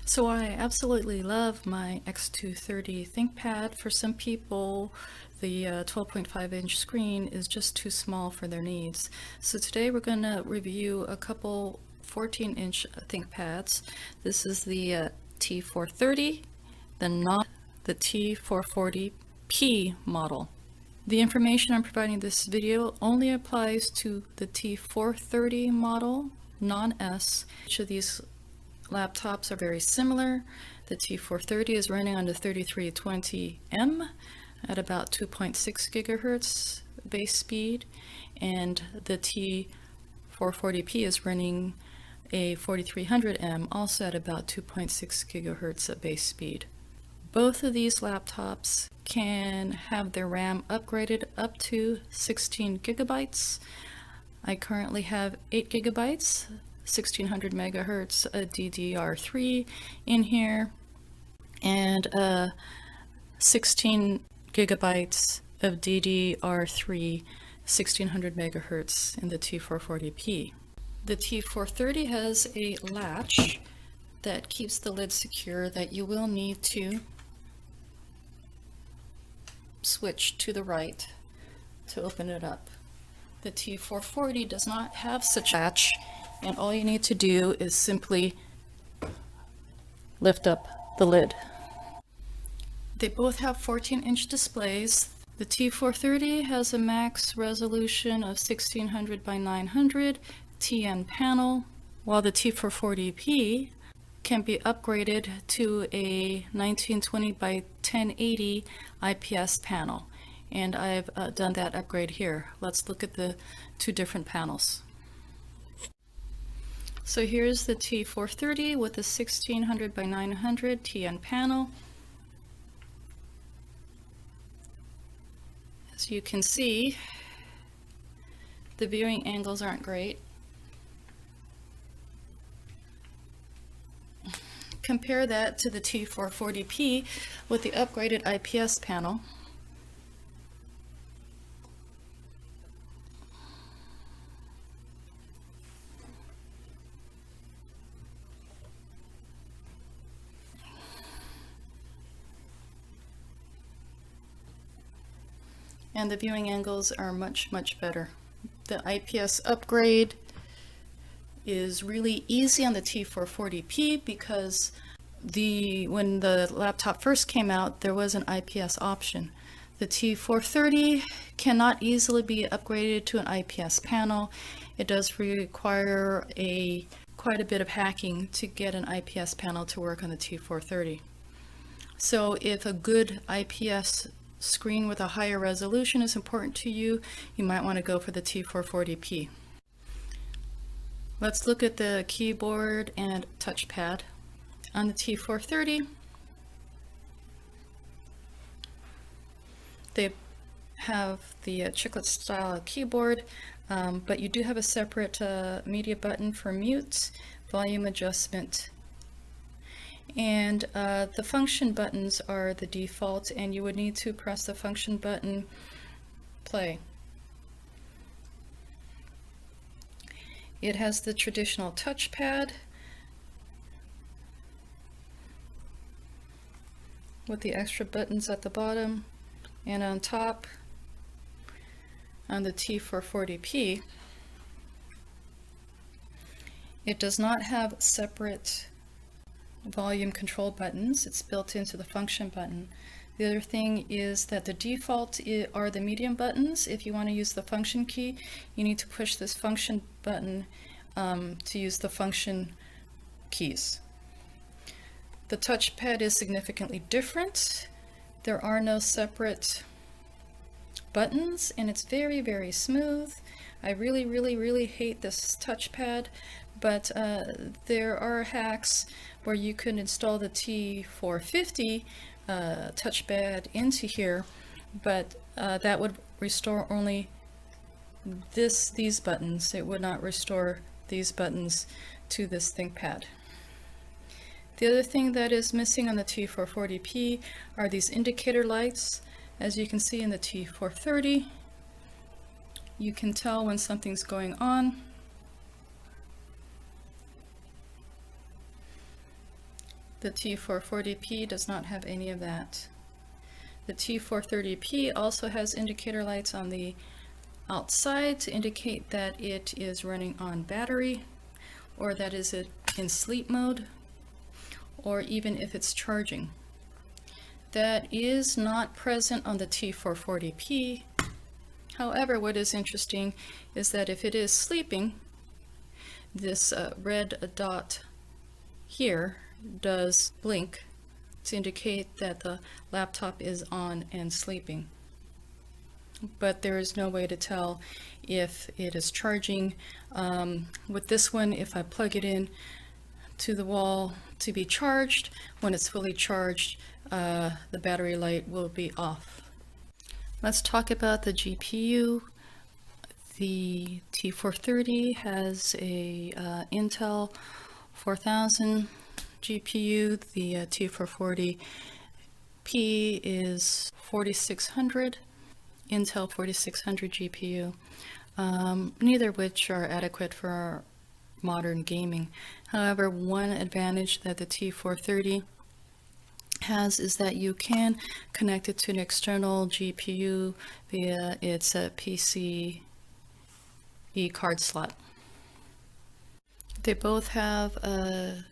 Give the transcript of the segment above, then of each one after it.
So I absolutely love my X230 ThinkPad. For some people, the 12.5-inch screen is just too small for their needs. So today we're going to review a couple 14-inch ThinkPads. This is the T430, the T440p model. The information I'm providing in this video only applies to the T430 model, non-S. Each of these laptops are very similar. The T430 is running on the 3320M at about 2.6 gigahertz base speed, and the T440p is running a 4300M also at about 2.6 gigahertz at base speed. Both of these laptops can have their RAM upgraded up to 16 gigabytes. I currently have 8 gigabytes, 1600 megahertz DDR3 in here, and 16 gigabytes of DDR3 1600 megahertz in the T440p. The T430 has a latch that keeps the lid secure that you will need to switch to the right to open it up. The T440 does not have such a latch, and all you need to do is simply lift up the lid. They both have 14-inch displays. The T430 has a max resolution of 1600 by 900 TN panel, while the T440p can be upgraded to a 1920 by 1080 IPS panel. And I've done that upgrade here. Let's look at the two different panels. So here's the T430 with the 1600 by 900 TN panel. As you can see, the viewing angles aren't great. Compare that to the T440p with the upgraded IPS panel. And the viewing angles are much better. The IPS upgrade is really easy on the T440p because when the laptop first came out, there was an IPS option. The T430 cannot easily be upgraded to an IPS panel. It does require quite a bit of hacking to get an IPS panel to work on the T430. So if a good IPS screen with a higher resolution is important to you, you might want to go for the T440p. Let's look at the keyboard and touchpad. On the T430, they have the chiclet style keyboard, but you do have a separate media button for mute, volume adjustment, and the function buttons are the default, and you would need to press the function button play. It has the traditional touchpad with the extra buttons at the bottom and on top. On the T440p, it does not have separate volume control buttons. It's built into the function button. The other thing is that the default are the medium buttons. If you want to use the function key, you need to push this function button to use the function keys. The touchpad is significantly different. There are no separate buttons, and it's very smooth. I really hate this touchpad, but there are hacks where you can install the T450 touchpad into here, but that would restore only these buttons. It would not restore these buttons to this ThinkPad. The other thing that is missing on the T440p are these indicator lights. As you can see in the T430, you can tell when something's going on. The T440p does not have any of that. The T430p also has indicator lights on the outside to indicate that it is running on battery, or that is it in sleep mode, or even if it's charging. That is not present on the T440p. However, what is interesting is that if it is sleeping, this red dot here does blink to indicate that the laptop is on and sleeping. But there is no way to tell if it is charging. With this one, if I plug it in to the wall to be charged, when it's fully charged, the battery light will be off. Let's talk about the GPU. The T430 has a Intel 4000 GPU. The T440p is 4600, Intel 4600 GPU, neither of which are adequate for modern gaming. However, one advantage that the T430 has is that you can connect it to an external GPU via its PCIe card slot. They both have a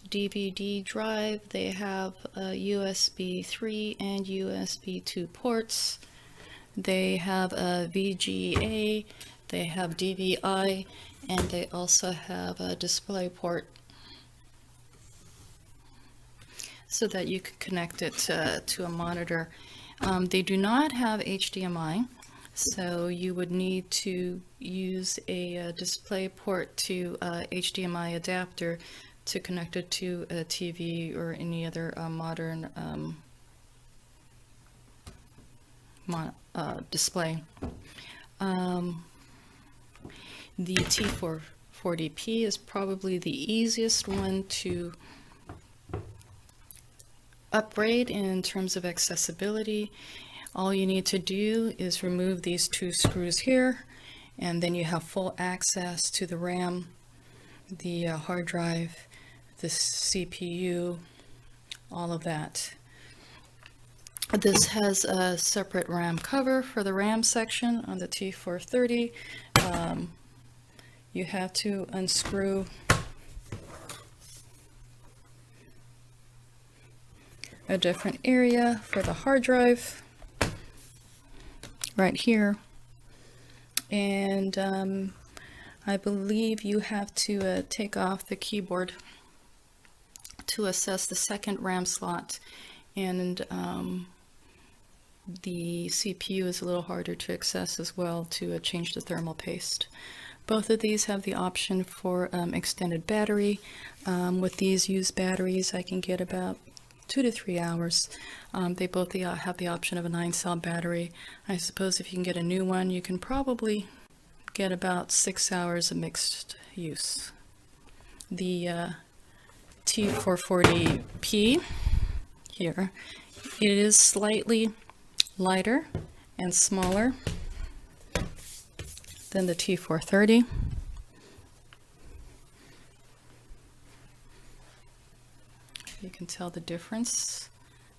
DVD drive. They have USB 3 and USB 2 ports. They have a VGA, they have DVI, and they also have a display port so that you can connect it to a monitor. They do not have HDMI, so you would need to use a display port to HDMI adapter to connect it to a TV or any other modern display. The T440p is probably the easiest one to upgrade in terms of accessibility. All you need to do is remove these two screws here, and then you have full access to the RAM, the hard drive, the CPU, all of that. This has a separate RAM cover for the RAM section on the T430. You have to unscrew a different area for the hard drive right here, and I believe you have to take off the keyboard to access the second RAM slot, and the CPU is a little harder to access as well to change the thermal paste. Both of these have the option for extended battery. With these used batteries, I can get about 2 to 3 hours. They both have the option of a 9-cell battery. I suppose if you can get a new one, you can probably get about 6 hours of mixed use. The T440p here, it is slightly lighter and smaller than the T430. You can tell the difference.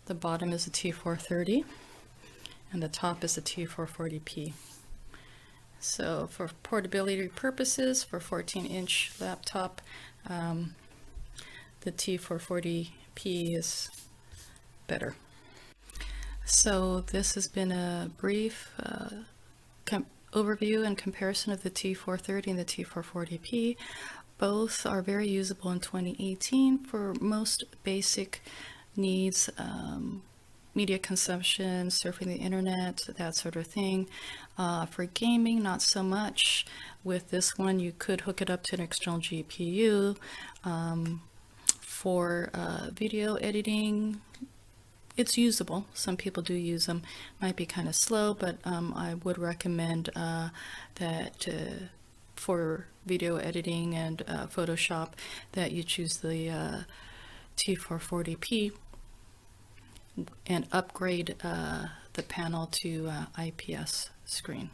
The bottom is a T430 and the top is a T440p. So for portability purposes, for 14-inch laptop, the T440p is better. So this has been a brief overview and comparison of the T430 and the T440p. Both are very usable in 2018 for most basic needs, media consumption, surfing the internet, that sort of thing. For gaming, not so much. With this one, you could hook it up to an external GPU. For video editing, it's usable. Some people do use them. Might be kind of slow, but I would recommend that for video editing and Photoshop that you choose the T440p and upgrade the panel to IPS screen.